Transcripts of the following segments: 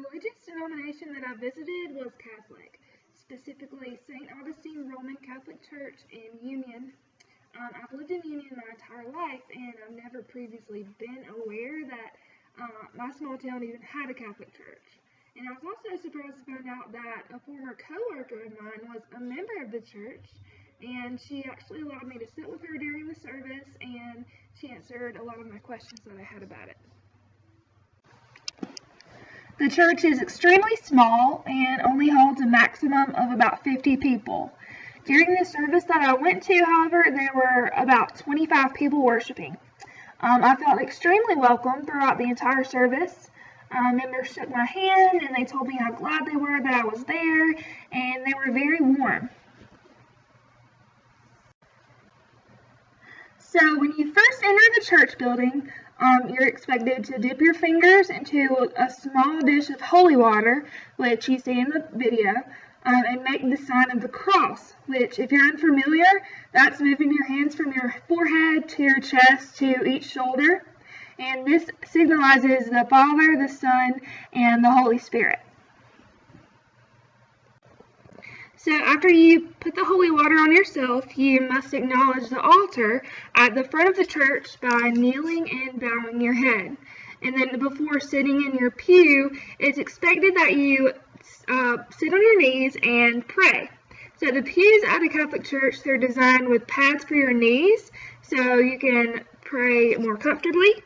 religious denomination that I visited was Catholic, specifically St. Augustine Roman Catholic Church in Union. I've lived in Union my entire life, and I've never previously been aware that my small town even had a Catholic church. And I was also surprised to find out that a former co-worker of mine was a member of the church, and she actually allowed me to sit with her during the service, and she answered a lot of my questions that I had about it. The church is extremely small and only holds a maximum of about 50 people. During the service that I went to, however, there were about 25 people worshiping. I felt extremely welcome throughout the entire service. Members shook my hand and they told me how glad they were that I was there, and they were very warm. So when you first enter the church building, you're expected to dip your fingers into a small dish of holy water, which you see in the video, and make the sign of the cross, which, if you're unfamiliar, that's moving your hands from your forehead to your chest to each shoulder. And this signifies the Father, the Son, and the Holy Spirit. So after you put the holy water on yourself, you must acknowledge the altar at the front of the church by kneeling and bowing your head. And then before sitting in your pew, it's expected that you sit on your knees and pray. So the pews at a Catholic church, they're designed with pads for your knees so you can pray more comfortably.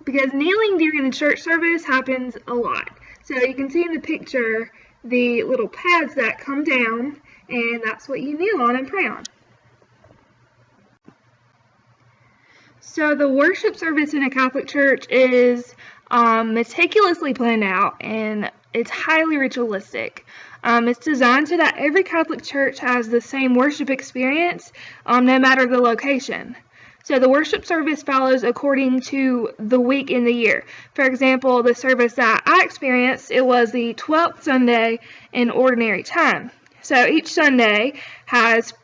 Because kneeling during the church service happens a lot. So you can see in the picture the little pads that come down, and that's what you kneel on and pray on. So the worship service in a Catholic church is meticulously planned out, and it's highly ritualistic. It's designed so that every Catholic church has the same worship experience, no matter the location. So the worship service follows according to the week in the year. For example, the service that I experienced, it was the 12th Sunday in Ordinary Time. So each Sunday has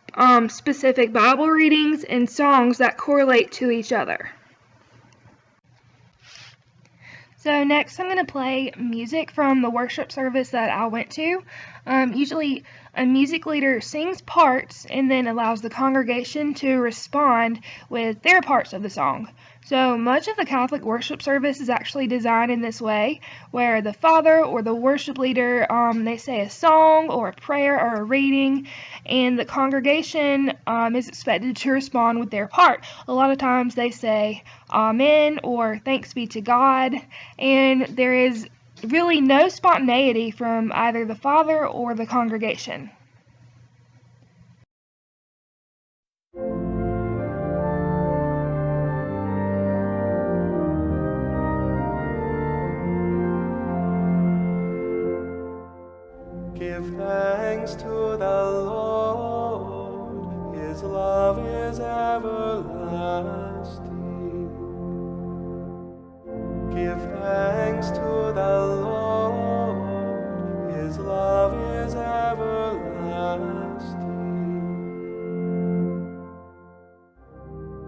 specific Bible readings and songs that correlate to each other. So next I'm going to play music from the worship service that I went to. Usually a music leader sings parts and then allows the congregation to respond with their parts of the song. So much of the Catholic worship service is actually designed in this way, where the father or the worship leader, they say a song or a prayer or a reading, and the congregation is expected to respond with their part. A lot of times they say Amen or Thanks be to God, and there is really no spontaneity from either the father or the congregation. Give thanks to the Lord, His love is everlasting. Give thanks to the Lord, His love is everlasting.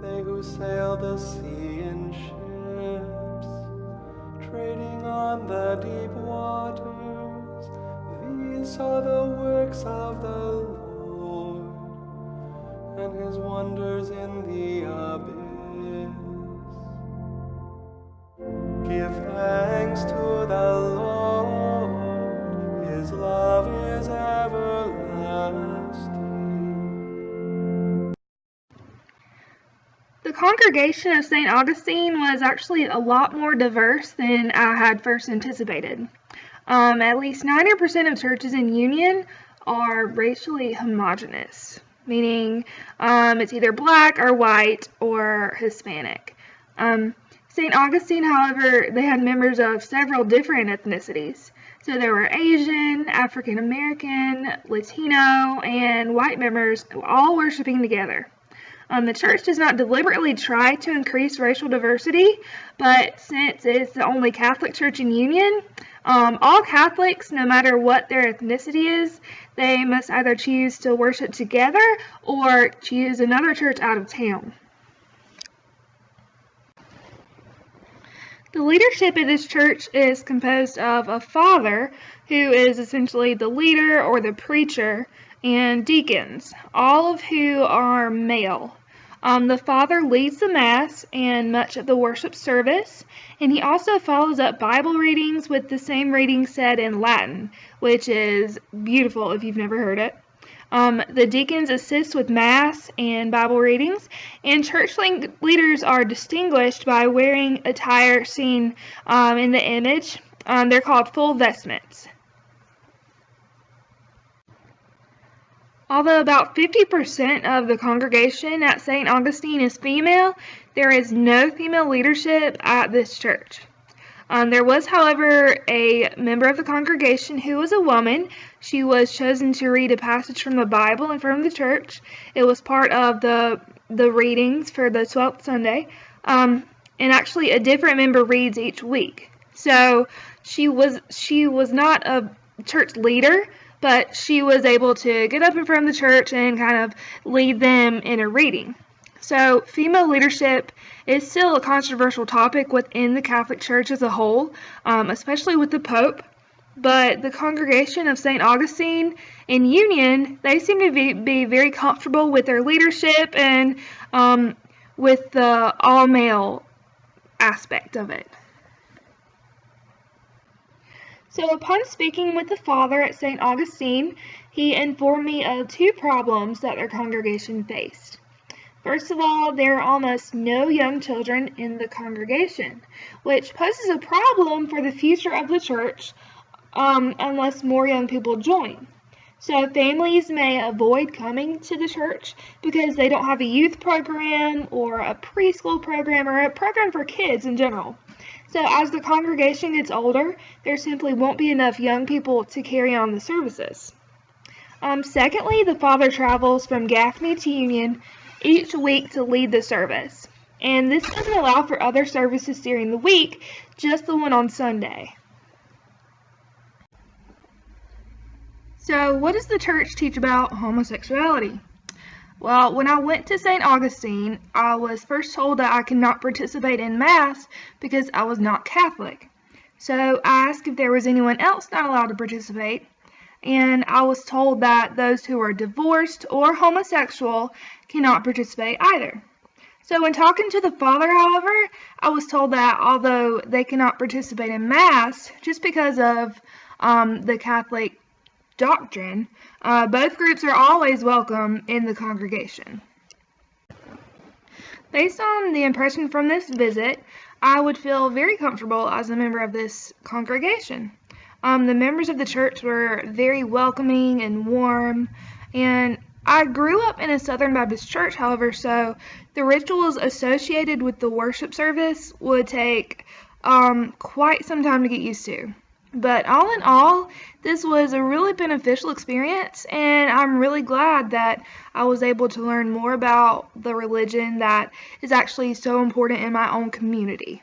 They who sail the sea in ships, trading on the deep waters, these are the works of the Lord, and His wonders in the abyss. Give thanks to the Lord, His love is everlasting. The congregation of St. Augustine was actually a lot more diverse than I had first anticipated. At least 90% of churches in Union are racially homogenous, meaning it's either black or white or Hispanic. St. Augustine, however, they had members of several different ethnicities. So there were Asian, African American, Latino, and white members all worshiping together. The church does not deliberately try to increase racial diversity, but since it's the only Catholic church in Union, all Catholics, no matter what their ethnicity is, they must either choose to worship together or choose another church out of town. The leadership of this church is composed of a father, who is essentially the leader or the preacher, and deacons, all of who are male. The father leads the Mass and much of the worship service, and he also follows up Bible readings with the same reading said in Latin, which is beautiful if you've never heard it. The deacons assist with Mass and Bible readings, and church leaders are distinguished by wearing attire seen in the image. They're called full vestments. Although about 50% of the congregation at St. Augustine is female, there is no female leadership at this church. There was, however, a member of the congregation who was a woman. She was chosen to read a passage from the Bible in front of the church. It was part of the readings for the 12th Sunday. And actually a different member reads each week. So she was not a church leader, but she was able to get up in front of the church and kind of lead them in a reading. So female leadership is still a controversial topic within the Catholic Church as a whole, especially with the Pope. But the congregation of St. Augustine in Union, they seem to be very comfortable with their leadership and with the all-male aspect of it. So upon speaking with the father at St. Augustine, he informed me of two problems that their congregation faced. First of all, there are almost no young children in the congregation, which poses a problem for the future of the church unless more young people join. So families may avoid coming to the church because they don't have a youth program or a preschool program or a program for kids in general. So as the congregation gets older, there simply won't be enough young people to carry on the services. Secondly, the father travels from Gaffney to Union each week to lead the service. And this doesn't allow for other services during the week, just the one on Sunday. So what does the church teach about homosexuality? Well, when I went to St. Augustine, I was first told that I could not participate in Mass because I was not Catholic. So I asked if there was anyone else not allowed to participate, and I was told that those who are divorced or homosexual cannot participate either. So when talking to the father, however, I was told that although they cannot participate in Mass, just because of the Catholic doctrine, both groups are always welcome in the congregation. Based on the impression from this visit, I would feel very comfortable as a member of this congregation. The members of the church were very welcoming and warm, and I grew up in a Southern Baptist church, however, so the rituals associated with the worship service would take quite some time to get used to. But all in all, this was a really beneficial experience, and I'm really glad that I was able to learn more about the religion that is actually so important in my own community.